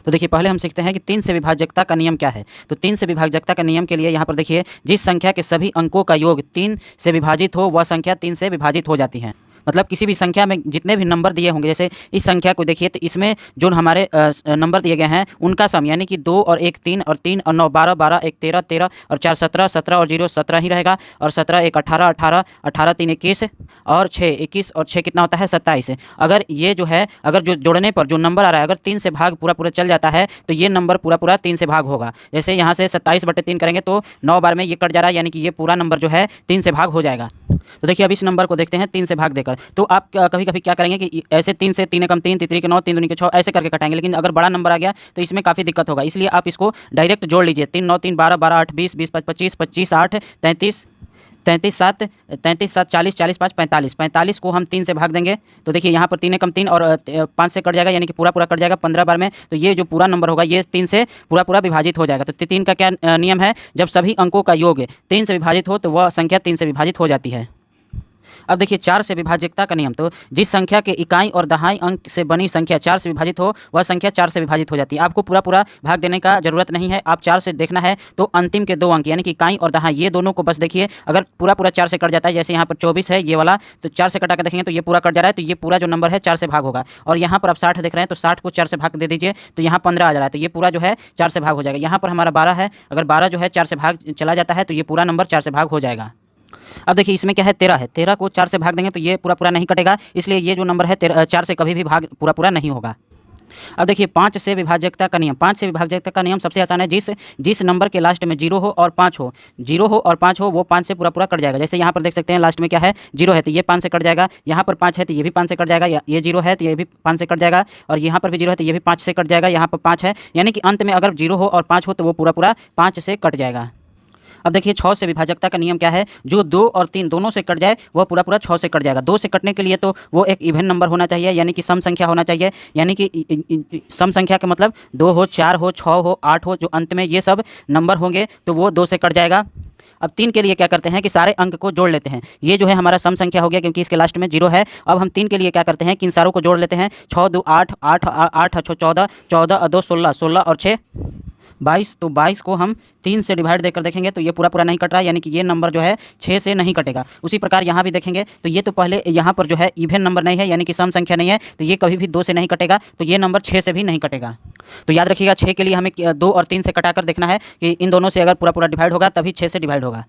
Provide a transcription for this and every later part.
तो देखिए पहले हम सीखते हैं कि 3 से विभाज्यता का नियम क्या है। तो 3 से विभाज्यता का नियम के लिए यहाँ पर देखिए, जिस संख्या के सभी अंकों का योग 3 से विभाजित हो वह संख्या 3 से विभाजित हो जाती है। मतलब किसी भी संख्या में जितने भी नंबर दिए होंगे, जैसे इस संख्या को देखिए तो इसमें जो हमारे नंबर दिए गए हैं उनका सम, यानी कि 2 और 1 3 और 3 और 9 12 12 1 13 13 और 4 17 17 और 0 17 ही रहेगा, और 17 1 18 18 18 3 21 और 6 21 और 6 कितना होता है 27। अगर ये जो है, अगर जो जोड़ने पर जो नंबर आ रहा है अगर 3 से भाग पूरा पूरा चल जाता है तो ये नंबर पूरा पूरा 3 से भाग होगा। जैसे यहाँ से 27/3 करेंगे तो 9 बार में ये कट जा रहा है, यानी कि ये पूरा नंबर जो है 3 से भाग हो जाएगा। तो देखिए अब इस नंबर को देखते हैं 3 से भाग देकर। तो आप कभी कभी क्या करेंगे कि ऐसे 3 से 3 एकम 3 3 के 9 3 दूनी के 6 ऐसे करके कटाएंगे, लेकिन अगर बड़ा नंबर आ गया तो इसमें काफ़ी दिक्कत होगा। इसलिए आप इसको डायरेक्ट जोड़ लीजिए। 3 9 3 12 12 8 20 20 25 25 8 33 33 7 33 7 40 40 5 45 45 को हम 3 से भाग देंगे तो देखिए यहाँ पर 3 एकम 3 और 5 से कट जाएगा, यानी कि पूरा पूरा कट जाएगा 15 बार में। तो ये जो पूरा नंबर होगा ये 3 से पूरा पूरा विभाजित हो जाएगा। तो 3 का क्या नियम है, जब सभी अंकों का योग 3 से विभाजित हो तो वह संख्या 3 से विभाजित हो जाती है। अब देखिए 4 से विभाज्यता का नियम। तो जिस संख्या के इकाई और दहाई अंक से बनी संख्या 4 से विभाजित हो वह संख्या 4 से विभाजित हो जाती है। आपको पूरा पूरा भाग देने का जरूरत नहीं है, आप 4 से देखना है तो अंतिम के 2 अंक यानी कि इकाई और दहाई ये दोनों को बस देखिए। अगर पूरा पूरा 4 से कट जाता है, जैसे यहाँ पर 24 है ये वाला, तो 4 से कटा कर देखेंगे तो ये पूरा कट जा रहा है, तो ये पूरा जो नंबर है 4 से भाग होगा। और यहाँ पर आप 60 देख रहे हैं तो 60 को 4 से भाग दे दीजिए तो यहाँ 15 आ जा रहा है, तो ये पूरा जो है 4 से भाग हो जाएगा। यहाँ पर हमारा 12 है, अगर 12 जो है 4 से भाग चला जाता है तो ये पूरा नंबर 4 से भाग हो जाएगा। अब देखिए इसमें क्या है 13 है, 13 को 4 से भाग देंगे तो ये पूरा पूरा नहीं कटेगा, इसलिए ये जो नंबर है 4 से कभी भी भाग पूरा पूरा नहीं होगा। अब देखिए 5 से विभाज्यता का नियम। 5 से विभाज्यता का नियम सबसे आसान है, जिस नंबर के लास्ट में 0 हो और 5 हो, 0 हो और 5 हो वो 5 से पूरा पूरा कट जाएगा। जैसे यहाँ पर देख सकते हैं लास्ट में क्या है 0 है तो ये 5 से कट जाएगा, यहाँ पर 5 है तो ये भी 5 से कट जाएगा, ये 0 है तो ये भी 5 से कट जाएगा, और यहाँ पर भी 0 है तो ये भी 5 से कट जाएगा, यहाँ पर 5 है, यानी कि अंत में अगर 0 हो और 5 हो तो वो पूरा पूरा 5 से कट जाएगा। अब देखिए 6 से विभाज्यता का नियम क्या है, जो 2 और 3 दोनों से कट जाए वह पूरा पूरा 6 से कट जाएगा। 2 से कटने के लिए तो वो एक इवन नंबर होना चाहिए, यानी कि सम संख्या होना चाहिए, यानी कि सम संख्या का मतलब 2 हो 4 हो 6 हो 8 हो, जो अंत में ये सब नंबर होंगे तो वो 2 से कट जाएगा। अब 3 के लिए क्या करते हैं कि सारे अंक को जोड़ लेते हैं। ये जो है हमारा सम संख्या हो गया क्योंकि इसके लास्ट में 0 है। अब हम 3 के लिए क्या करते हैं कि इन सारों को जोड़ लेते हैं। 6 2 8 8 8 14 14 और 2 16 16 और 6 22। तो 22 को हम 3 से डिवाइड देकर देखेंगे तो ये पूरा पूरा नहीं कट रहा है, यानी कि ये नंबर जो है 6 से नहीं कटेगा। उसी प्रकार यहाँ भी देखेंगे तो ये तो पहले यहाँ पर जो है इवन नंबर नहीं है, यानी कि सम संख्या नहीं है, तो ये कभी भी 2 से नहीं कटेगा, तो ये नंबर 6 से भी नहीं कटेगा। तो याद रखिएगा 6 के लिए हमें 2 और 3 से कटाकर देखना है कि इन दोनों से अगर पूरा पूरा डिवाइड होगा तभी 6 से डिवाइड होगा।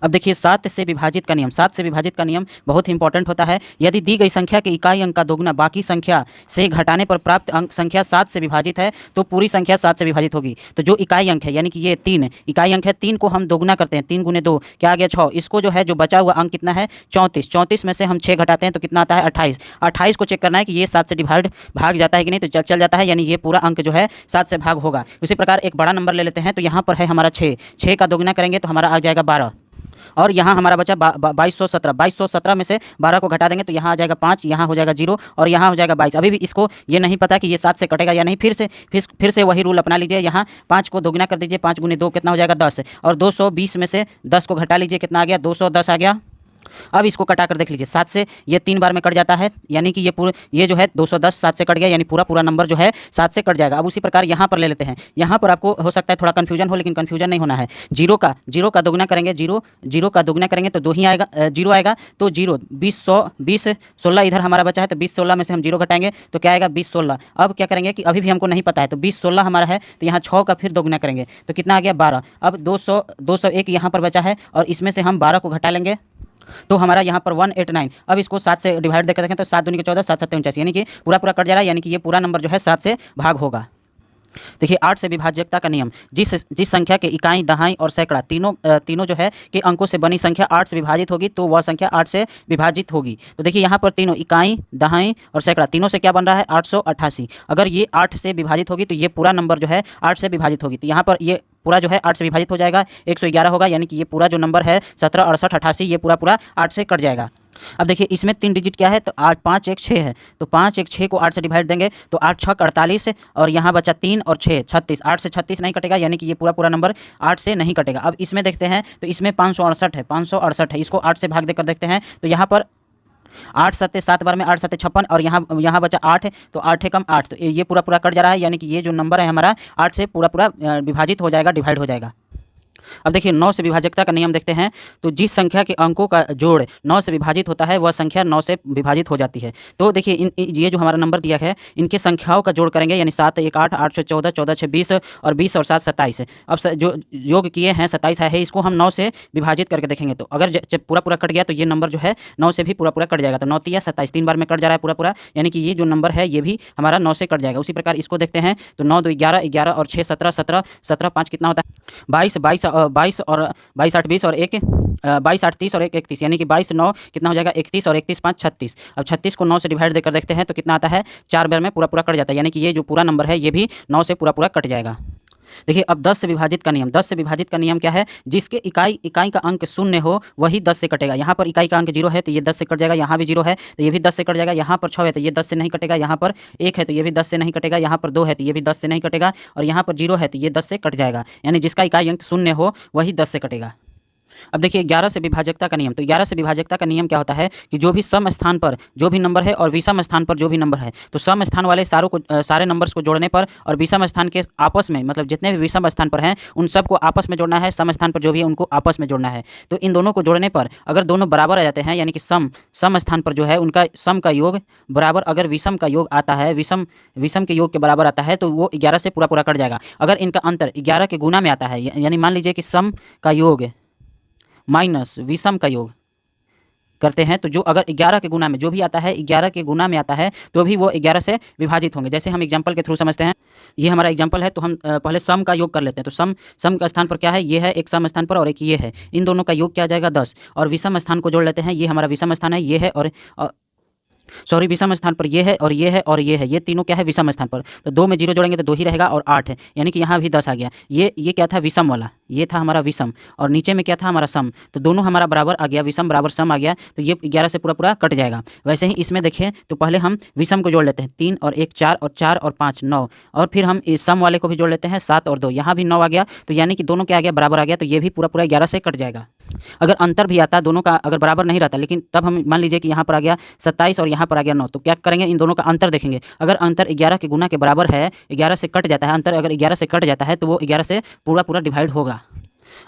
अब देखिए 7 से विभाजित का नियम। 7 से विभाजित का नियम बहुत ही इंपॉर्टेंट होता है। यदि दी गई संख्या के इकाई अंक का दोगुना बाकी संख्या से घटाने पर प्राप्त अंक संख्या 7 से विभाजित है तो पूरी संख्या 7 से विभाजित होगी। तो जो इकाई अंक है यानी कि ये 3 इकाई अंक है, 3 को हम दोगुना करते हैं, 3 गुने 2 क्या आ गया 6। इसको जो है जो बचा हुआ अंक कितना है 34। 34 में से हम 6 घटाते हैं तो कितना आता है 28। 28 को चेक करना है कि ये 7 से भाग जाता है कि नहीं, तो चल जाता है, यानी ये पूरा अंक जो है 7 से भाग होगा। उसी प्रकार एक बड़ा नंबर ले लेते हैं, तो यहाँ पर है हमारा 6, 6 का दोगुना करेंगे तो हमारा आ जाएगा 12, और यहाँ हमारा बचा 2217। 2217 में से 12 को घटा देंगे तो यहाँ आ जाएगा 5, यहाँ हो जाएगा 0 और यहाँ हो जाएगा 22। अभी भी इसको ये नहीं पता कि ये 7 से कटेगा या नहीं, फिर से वही रूल अपना लीजिए। यहाँ 5 को दोगुना कर दीजिए, 5 गुने 2 कितना हो जाएगा 10, और 220 में से 10 को घटा लीजिए, कितना आ गया 210 आ गया। अब इसको कटा कर देख लीजिए, 7 से ये 3 बार में कट जाता है, यानी कि ये जो है 210 7 से कट गया, यानी पूरा नंबर जो है 7 से कट जाएगा। अब उसी प्रकार यहाँ पर ले लेते हैं। यहाँ पर आपको हो सकता है थोड़ा कन्फ्यूजन हो, लेकिन कन्फ्यूजन नहीं होना है। 0 का दोगुना करेंगे, 0 का दोगुना करेंगे तो 2 ही आएगा, 0 आएगा। तो 0 20 16 इधर हमारा बचा है, तो 20 16 में से हम 0 घटाएंगे तो क्या आएगा 20 16। अब क्या करेंगे कि अभी भी हमको नहीं पता है, तो 20 16 हमारा है, तो यहाँ 6 का फिर दोगुना करेंगे तो कितना आ गया 12। अब 201 यहाँ पर बचा है और इसमें से हम 12 को घटा लेंगे तो हमारा यहाँ पर 189। अब इसको 7 से डिवाइड देकर देखें तो 7 दूनी के 14, 7 7 49, यानी कि पूरा कट जा रहा है, यानी कि ये पूरा नंबर जो है 7 से भाग होगा। देखिए 8 से विभाज्यता का नियम। जिस संख्या के इकाई दहाई और सैकड़ा तीनों जो है के अंकों से बनी संख्या 8 से विभाजित होगी तो वह संख्या 8 से विभाजित होगी। तो देखिए यहाँ पर तीनों इकाई दहाई और सैकड़ा तीनों से क्या बन रहा है 888। अगर ये 8 से विभाजित होगी तो ये पूरा नंबर जो है 8 से विभाजित होगी, तो यहाँ पर ये पूरा जो है 8 से विभाजित हो जाएगा, 111 होगा, यानी कि ये पूरा जो नंबर है 17 68 88 ये पूरा 8 से कट जाएगा। अब देखिए इसमें 3 डिजिट क्या है, तो 8 5 1 6 है, तो 5 1 6 को 8 से डिवाइड देंगे तो 8 6 48 और यहाँ बचा 3 और 6 36। 8 से 36 नहीं कटेगा, यानी कि ये पूरा नंबर 8 से नहीं कटेगा। अब इसमें देखते हैं तो इसमें 568 है, 568 है, इसको 8 से भाग देकर देखते हैं तो यहाँ पर 8 सत्ते 7 बार में 8 सत्ते 56 और यहाँ बचा 8 तो 8 कम 8 तो ये पूरा पूरा कट जा रहा है, यानी कि ये जो नंबर है हमारा 8 से पूरा पूरा विभाजित हो जाएगा, डिवाइड हो जाएगा। अब देखिए 9 से विभाजकता का नियम देखते हैं। तो जिस संख्या के अंकों का जोड़ 9 से विभाजित होता है वह संख्या 9 से विभाजित हो जाती है। तो देखिए ये जो हमारा नंबर दिया है इनके संख्याओं का जोड़ करेंगे, यानी 7 1 8 8 6 14 14 6 20 और 20 और 7 27। अब जो योग किए हैं 27 है, इसको हम 9 से विभाजित करके देखेंगे। तो अगर जब पूरा पूरा कट गया तो ये नंबर जो है 9 से भी पूरा पूरा कट जाएगा। तो 9 तिया 27 3 बार में कट जा रहा है पूरा पूरा, यानी कि ये जो नंबर है ये भी हमारा 9 से कट जाएगा। उसी प्रकार इसको देखते हैं तो 9 2 11 11 और 6 17 17 17 5 कितना होता है 22 22 22 और 22 8 20 और 1 22 8 30 और 1 31, यानी कि 22 9 कितना हो जाएगा 31 और 31 5 36। अब 36 को 9 से डिवाइड देकर देखते हैं तो कितना आता है 4 बार में पूरा पूरा कट जाता है, यानी कि ये जो पूरा नंबर है ये भी 9 से पूरा पूरा कट जाएगा। देखिए अब 10 से विभाजित का नियम। 10 से विभाजित का नियम क्या है? जिसके इकाई का अंक शून्य हो वही 10 से कटेगा। यहाँ पर इकाई का अंक 0 है तो ये 10 से कट जाएगा, यहाँ भी 0 है तो ये भी 10 से कट जाएगा, यहाँ पर 6 है तो ये 10 से नहीं कटेगा, यहाँ पर 1 है तो ये भी 10 से नहीं कटेगा, यहाँ पर 2 है तो ये भी 10 से नहीं कटेगा और यहाँ पर 0 है तो ये 10 से कट जाएगा, यानी जिसका इकाई अंक शून्य हो वही 10 से कटेगा। अब देखिए 11 से विभाजकता का नियम। तो 11 से विभाजकता का नियम क्या होता है कि जो भी सम स्थान पर जो भी नंबर है और विषम स्थान पर जो भी नंबर है, तो सम स्थान वाले सारे नंबर्स को जोड़ने पर और विषम स्थान के आपस में, मतलब जितने भी विषम स्थान पर हैं उन सबको आपस में जोड़ना है, सम स्थान पर जो भी है उनको आपस में जोड़ना है। तो इन दोनों को जोड़ने पर अगर दोनों बराबर आ जाते हैं, यानी कि सम स्थान पर जो है उनका सम का योग बराबर अगर विषम का योग आता है, विषम के योग के बराबर आता है तो वो 11 से पूरा पूरा कट जाएगा। अगर इनका अंतर 11 के गुना में आता है, यानी मान लीजिए कि सम का योग माइनस विषम का योग करते हैं, तो जो अगर 11 के गुना में जो भी आता है 11 के गुना में आता है तो भी वो 11 से विभाजित होंगे। जैसे हम एग्जांपल के थ्रू समझते हैं, ये हमारा एग्जांपल है तो हम पहले सम का योग कर लेते हैं। तो सम का स्थान पर क्या है, ये है एक सम स्थान पर और एक ये है, इन दोनों का योग क्या आ जाएगा 10 और विषम स्थान को जोड़ लेते हैं। ये हमारा विषम स्थान है, ये है और सॉरी विषम स्थान पर ये है और ये है और ये है, ये तीनों क्या है विषम स्थान पर। तो 2 में 0 जोड़ेंगे तो 2 ही रहेगा और 8 है, यानी कि यहाँ भी 10 आ गया। ये क्या था विषम वाला, ये था हमारा विषम और नीचे में क्या था हमारा सम, तो दोनों हमारा बराबर आ गया, विषम बराबर सम आ गया, तो ये 11 से पूरा पूरा कट जाएगा। वैसे ही इसमें देखें तो पहले हम विषम को जोड़ लेते हैं, 3 और 1 4 और 4 और 5 9 और फिर हम इस सम वाले को भी जोड़ लेते हैं 7 और 2, यहाँ भी 9 आ गया, तो यानी कि दोनों क्या आ गया बराबर आ गया, तो ये भी पूरा पूरा 11 से कट जाएगा। अगर अंतर भी आता दोनों का अगर बराबर नहीं रहता, लेकिन तब हम मान लीजिए कि यहाँ पर आ गया 27 और यहाँ पर आ गया 9, तो क्या करेंगे इन दोनों का अंतर देखेंगे। अगर अंतर 11 के गुना के बराबर है, 11 से कट जाता है, अंतर अगर 11 से कट जाता है तो वो 11 से पूरा पूरा डिवाइड होगा।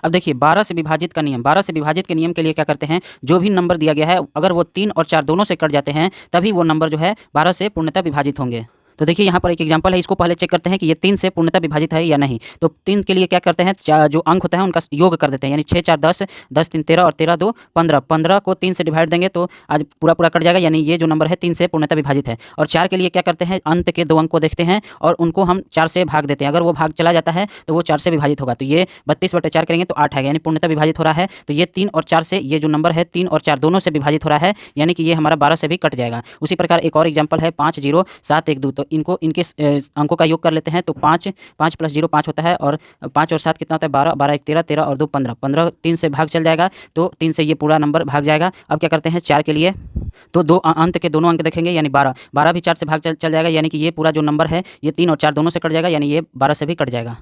अब देखिए 12 से विभाजित का नियम। 12 से विभाजित के नियम के लिए क्या करते हैं, जो भी नंबर दिया गया है अगर वो 3 और 4 दोनों से कट जाते हैं तभी वो नंबर जो है 12 से पूर्णतः विभाजित होंगे। तो देखिए यहाँ पर एक एग्जांपल है, इसको पहले चेक करते हैं कि ये 3 से पूर्णतः विभाजित है या नहीं। तो 3 के लिए क्या करते हैं, जो अंक होता है उनका योग कर देते हैं, यानी 6 4 10 10 3 13 और 13 2 15 15 को 3 से डिवाइड देंगे तो आज पूरा पूरा कट जाएगा, यानी ये जो नंबर है 3 से पूर्णतः विभाजित है। और 4 के लिए क्या करते हैं, अंत के 2 अंक को देखते हैं और उनको हम 4 से भाग देते हैं, अगर वो भाग चला जाता है तो वो 4 से विभाजित होगा। तो ये 32/4 करेंगे तो 8 आएगा, यानी पूर्णतः विभाजित हो रहा है। तो ये 3 और 4 से ये जो नंबर है 3 और 4 दोनों से विभाजित हो रहा है, यानी कि ये हमारा 12 से भी कट जाएगा। उसी प्रकार एक और एग्जाम्पल है 5 0 7 1 2, तो इनके अंकों का योग कर लेते हैं तो 5 5 + 0 5 होता है और 5 और 7 कितना होता है 12 12 1 13 13 और 2 15 15 3 से भाग चल जाएगा, तो 3 से ये पूरा नंबर भाग जाएगा। अब क्या करते हैं 4 के लिए, तो दो अंत के दोनों अंक देखेंगे, यानी 12 12 भी 4 से भाग चल जाएगा, यानी कि ये पूरा जो नंबर है ये 3 और 4 दोनों से कट जाएगा, यानी ये 12 से भी कट जाएगा।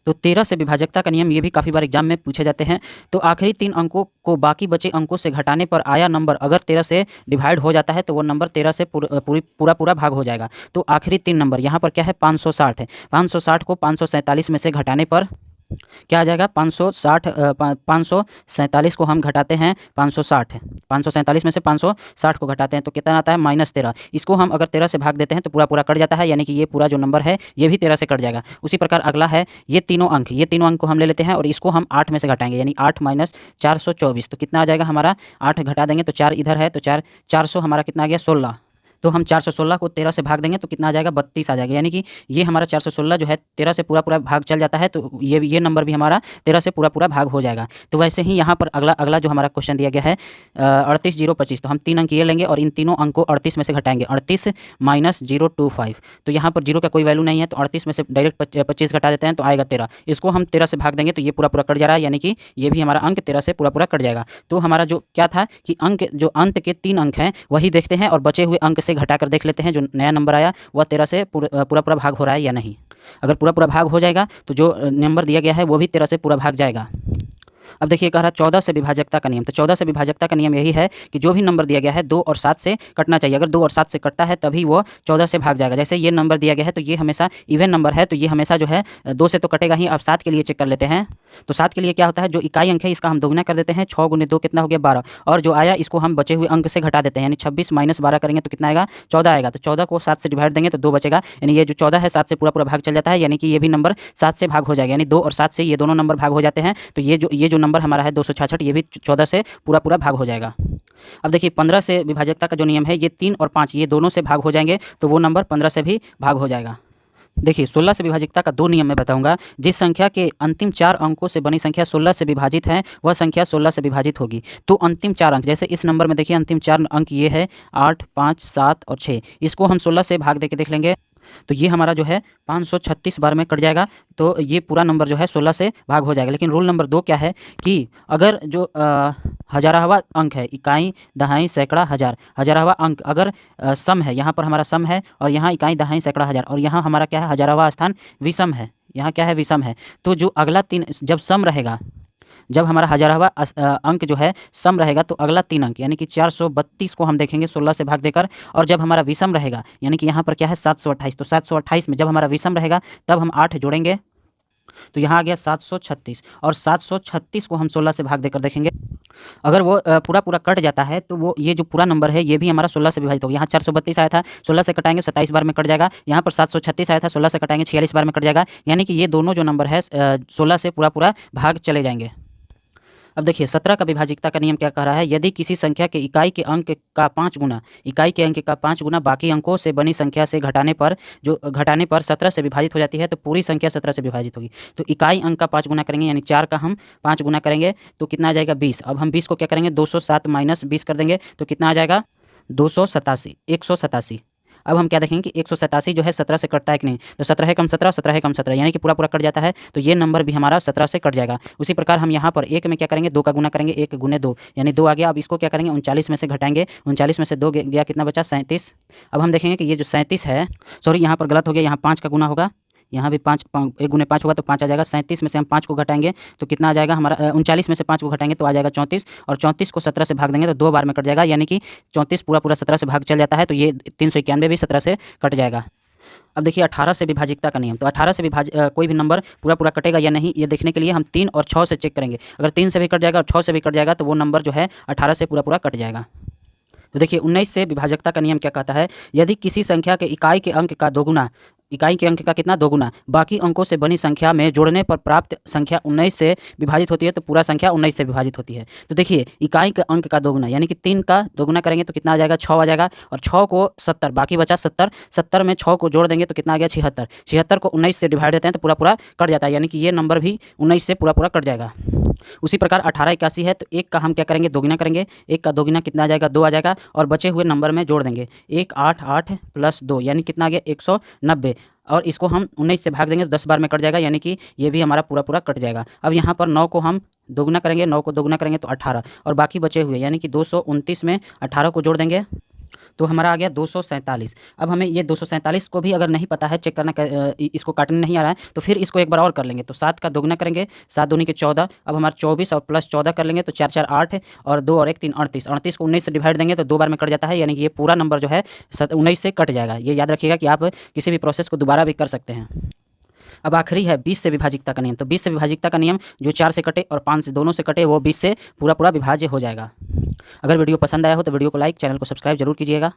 तो 13 से विभाजकता का नियम, ये भी काफ़ी बार एग्जाम में पूछे जाते हैं। तो आखिरी 3 अंकों को बाकी बचे अंकों से घटाने पर आया नंबर अगर 13 से डिवाइड हो जाता है तो वो नंबर 13 से पूरा भाग हो जाएगा। तो आखिरी 3 नंबर यहाँ पर क्या है 560 है, 560 को 547 में से घटाने पर क्या आ जाएगा 547 को हम घटाते हैं 547 में से 560 को घटाते हैं तो कितना आता है -13। इसको हम अगर 13 से भाग देते हैं तो पूरा कट जाता है, यानी कि ये पूरा जो नंबर है ये भी 13 से कट जाएगा। उसी प्रकार अगला है ये तीनों अंक को हम ले लेते हैं और इसको हम 8 में से घटाएंगे, यानी 8 - 424, तो कितना आ जाएगा हमारा 8 घटा देंगे तो 4 इधर है तो 400 हमारा कितना आ गया 16, तो हम 416 को 13 से भाग देंगे तो कितना आ जाएगा 32 आ जाएगा, यानी कि ये हमारा 416 जो है 13 से पूरा भाग चल जाता है, तो ये नंबर भी हमारा 13 से पूरा भाग हो जाएगा। तो वैसे ही यहाँ पर अगला जो हमारा क्वेश्चन दिया गया है 38 0 25, तो हम 3 अंक ये लेंगे और इन तीनों अंक को 38 में से घटाएंगे, 38 - 025, तो यहाँ पर 0 का कोई वैल्यू नहीं है तो 38 में से डायरेक्ट 25 घटा देते हैं तो आएगा 13। इसको हम 13 से भाग देंगे तो ये पूरा कट जा रहा है, यानी कि ये भी हमारा अंक 13 से पूरा कट जाएगा। तो हमारा जो क्या था कि अंत के 3 अंक हैं वही देखते हैं और बचे हुए अंक से घटाकर देख लेते हैं जो नया नंबर आया वह 13 से पूरा भाग हो रहा है या नहीं। अगर पूरा भाग हो जाएगा तो जो नंबर दिया गया है वो भी 13 से पूरा भाग जाएगा। अब देखिए कह रहा है 14 से विभाजकता का नियम। तो 14 से विभाजकता का नियम यही है कि जो भी नंबर दिया गया है 2 और 7 से कटना चाहिए। अगर 2 और 7 से कटता है तभी वो 14 से भाग जाएगा। जैसे ये नंबर दिया गया है तो ये हमेशा इवन नंबर है, तो ये हमेशा जो है 2 से तो कटेगा ही। अब 7 के लिए चेक कर लेते हैं। तो 7 के लिए क्या होता है, जो इकाई अंक है इसका हम दोगुना कर देते हैं। 6 गुने 2 कितना हो गया 12, और जो आया इसको हम बचे हुए अंक से घटा देते हैं, यानी 26 माइनस 12 करेंगे तो कितना आएगा 14 आएगा। तो 14 को 7 से डिवाइड देंगे तो 2 बचेगा, यानी ये जो 14 है 7 से पूरा पूरा भाग चल जाता है, यानी कि ये भी नंबर 7 से भाग हो जाएगा। यानी 2 और 7 से ये दोनों नंबर भाग हो जाते हैं। तो ये जो नंबर हमारा है 266, ये भी 14 से पूरा पूरा भाग हो जाएगा। अब देखिए 15 से विभाजकता का जो नियम है, ये 3 और 5 ये दोनों से भाग हो जाएंगे, तो वो नंबर 15 से भी भाग हो जाएगा। देखिए 16 से विभाजकता का 2 नियम मैं बताऊंगा। जिस संख्या के अंतिम 4 अंकों से बनी संख्या 16 से विभाजित है, वह संख्या 16 से विभाजित होगी। तो अंतिम 4 अंक, जैसे इस नंबर में देखिए अंतिम 4 अंक ये है 8, 5, 7 और 6, इसको हम 16 से भाग दे के देख लेंगे तो ये हमारा जो है 536 बार में कट जाएगा। तो ये पूरा नंबर जो है 16 से भाग हो जाएगा। लेकिन रूल नंबर 2 क्या है कि अगर जो हजारावा अंक है, इकाई दहाई सैकड़ा हज़ार, हजारावा अंक अगर सम है, यहाँ पर हमारा सम है और यहाँ इकाई दहाई सैकड़ा हज़ार, और यहाँ हमारा क्या है हजारावा स्थान विषम है, यहाँ क्या है विषम है। तो जो अगला 3 जब सम रहेगा, जब हमारा हजारावा अंक जो है सम रहेगा, तो अगला 3 अंक यानी कि 432 को हम देखेंगे 16 से भाग देकर। और जब हमारा विषम रहेगा, यानी कि यहाँ पर क्या है 728, तो 728 में जब हमारा विषम रहेगा तब हम 8 जोड़ेंगे, तो यहाँ आ गया 736, और 736 को हम 16 से भाग देकर देखेंगे। अगर वो पूरा पूरा कट जाता है तो वो ये जो पूरा नंबर है ये भी हमारा 16 से विभाजित होगा। यहाँ 432 आया था, 16 से कटाएंगे 27 बार में कट जाएगा। यहाँ पर 736 आया था, 16 से कटाएंगे 46 बार में कट जाएगा। यानी कि ये दोनों जो नंबर है 16 से पूरा पूरा भाग चले जाएंगे। अब देखिए 17 का विभाजिकता का नियम क्या कह रहा है, यदि किसी संख्या के इकाई के अंक का 5 गुना, इकाई के अंक का 5 गुना बाकी अंकों से बनी संख्या से घटाने पर 17 से विभाजित हो जाती है, तो पूरी संख्या 17 से विभाजित होगी। तो इकाई अंक का 5 गुना करेंगे, यानी 4 का हम 5 गुना करेंगे तो कितना आ जाएगा 20। अब हम 20 को क्या करेंगे 207 माइनस 20 कर देंगे तो कितना आ जाएगा 287, 187। अब हम क्या देखेंगे कि 187 जो है 17 से कटता है कि नहीं, तो 17 है कम 17, 17 है कम 17, यानी कि पूरा पूरा कट जाता है। तो ये नंबर भी हमारा 17 से कट जाएगा। उसी प्रकार हम यहाँ पर 1 में क्या करेंगे 2 का गुना करेंगे, 1 गुने 2 यानी 2 आ गया। अब इसको क्या करेंगे 39 में से घटाएंगे, 39 में से 2 गया कितना बचा 37। अब हम देखेंगे कि ये जो 37 है, सॉरी यहाँ पर गलत हो गया, यहाँ 5 का गुना होगा, यहाँ भी 5 1 गुने 5 होगा तो 5 आ जाएगा। 37 में से हम 5 को घटाएंगे तो कितना आ जाएगा हमारा 39 में से 5 को घटाएंगे तो आ जाएगा 34, और 34 को 17 से भाग देंगे तो 2 बार में कट जाएगा, यानी कि 34 पूरा पूरा 17 से भाग चल जाता है। तो ये 391 भी 17 से कट जाएगा। अब देखिए 18 से विभाजिकता का नियम। तो 18 से कोई भी नंबर पूरा पूरा कटेगा या नहीं ये देखने के लिए हम 3 और 6 से चेक करेंगे। अगर 3 से भी कट जाएगा और 6 से भी कट जाएगा तो वो नंबर जो है 18 से पूरा पूरा कट जाएगा। तो देखिए 19 से विभाजकता का नियम क्या कहता है, यदि किसी संख्या के इकाई के अंक का दोगुना, इकाई के अंक का कितना दोगुना बाकी अंकों से बनी संख्या में जोड़ने पर प्राप्त संख्या 19 से विभाजित होती है, तो पूरा संख्या 19 से विभाजित होती है। तो देखिए इकाई के अंक का दोगुना यानी कि 3 का दोगुना करेंगे तो कितना आ जाएगा 6 आ जाएगा, और 6 को 70 बाकी बचा 70, 70 में 6 को जोड़ देंगे तो कितना आ गया 76, 76 को 19 से डिवाइड देते हैं तो पूरा पूरा कट जाता है, यानी कि ये नंबर भी 19 से पूरा पूरा कट जाएगा। उसी प्रकार 18 81 है, तो 1 का हम क्या करेंगे दोगुना करेंगे, 1 का दोगुना कितना आ जाएगा 2 आ जाएगा, और बचे हुए नंबर में जोड़ देंगे 1 8 8 प्लस 2 यानी कितना आ गया 190, और इसको हम 19 से भाग देंगे तो 10 बार में कट जाएगा, यानी कि ये भी हमारा पूरा पूरा कट जाएगा। अब यहाँ पर 9 को हम दोगुना करेंगे, 9 को दोगुना करेंगे तो 18, और बाकी बचे हुए यानी कि 229 में 18 को जोड़ देंगे तो हमारा आ गया 247। अब हमें ये 247 को भी अगर नहीं पता है चेक करना, इसको काटने नहीं आ रहा है तो फिर इसको एक बार और कर लेंगे। तो 7 का दोगुना करेंगे, 7 दूनी के 14, अब हमारा 24 और प्लस 14 कर लेंगे तो 4 4 8 और 2 और 1 3 38, 38 को 19 से डिवाइड देंगे तो 2 बार में कट जाता है, यानी कि ये पूरा नंबर जो है 19 से कट जाएगा। ये याद रखिएगा कि आप किसी भी प्रोसेस को दोबारा भी कर सकते हैं। अब आखिरी है 20 से विभाजिकता का नियम। तो 20 से विभाजिकता का नियम, जो 4 से कटे और 5 से दोनों से कटे वो 20 से पूरा पूरा विभाज्य हो जाएगा। अगर वीडियो पसंद आया हो तो वीडियो को लाइक, चैनल को सब्सक्राइब जरूर कीजिएगा।